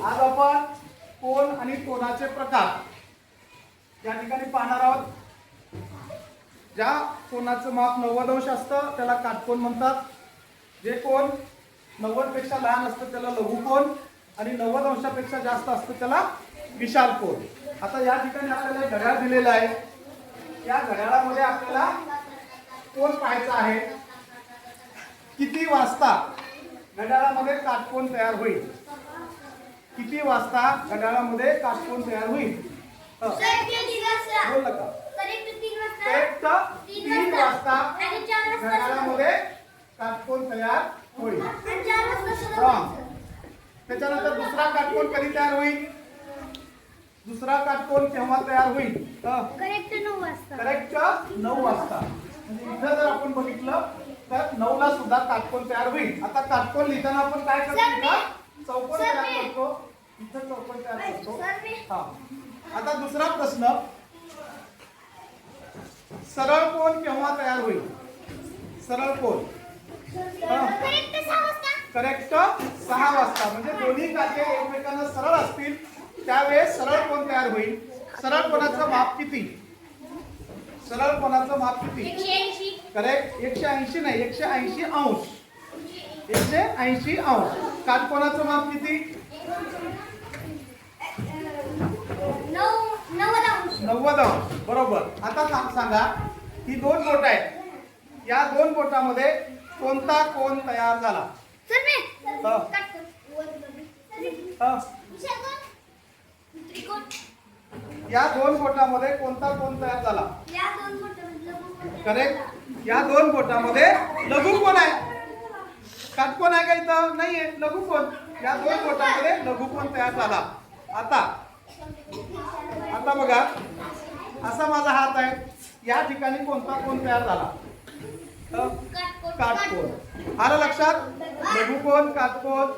आज आपण कोन आणि कोनाचे प्रकार या ठिकाणी पाहणार आहोत। ज्या कोनाचं माप 90 अंश असतं त्याला काटकोन म्हणतात। जे कोन 90 पेक्षा लहान असतं त्याला लघुकोन आणि 90 अंशापेक्षा जास्त असतं त्याला विशाल कोन। आता या ठिकाणी आपल्याला एक घड्याळ दिलेला आहे। या घड्याळामध्ये आपल्याला कोन पाहायचा आहे। किती वाजता घड्याळामध्ये काटकोन तयार होईल? किती वाजता घड्याळामध्ये काटकोन तयार होईल? बोललं का? करेक्ट 3 वाजता घड्याळामध्ये काटकोन तयार होईल। रॉंग। त्याच्यानंतर दुसरा काटकोन कधी तयार होईल? दुसरा काटकोन केव्हा तयार होईल? करेक्ट 9 वाजता। करेक्ट 9 वाजता। म्हणजे इथं जर आपण बघितलं तर 9 ला सुद्धा काटकोन तयार होईल। आता काटकोन लिहिताना आपण काय करतो? चौकोन तयार करतो। इथं चौकोन तयार करतो। हा। आता दुसरा प्रश्न, सरळ कोन केव्हा तयार होईल? सरळ कोन करेक्ट 6 वाजता। म्हणजे दोन्ही काटे एकमेकांना सरळ असतील त्यावेळेस सरळ कोन तयार होईल। सरळ कोनाचं माप किती? सरळ कोनाचं माप किती? 180। करेक्ट 180 नाही 180 अंश। 180 अंश। काटकोनाचं माप किती? 90 अंश। बरोबर। आता सांगा ही दोन बोट आहेत। या दोन बोटामध्ये कोणता कोन तयार झाला? या दोन बोटामध्ये कोणता कोन तयार झाला? करेक्ट या दोन बोटामध्ये लघुकोन आहे। काटकोन आहे का इथं? नाहीये, लघुकोन। या दोन बोटामध्ये लघुकोन तयार झाला। आता बघा असा माझा हात आहे। या ठिकाणी कोणता कोन तयार झाला? काटकोन। आलं लक्षात? लघुकोन, काटकोन,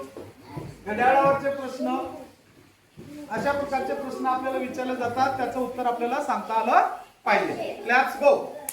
घड्याळावरचे प्रश्न, अशा प्रकारचे प्रश्न आपल्याला विचारले जातात। त्याचं उत्तर आपल्याला सांगता आलं पाहिजे। Let's go.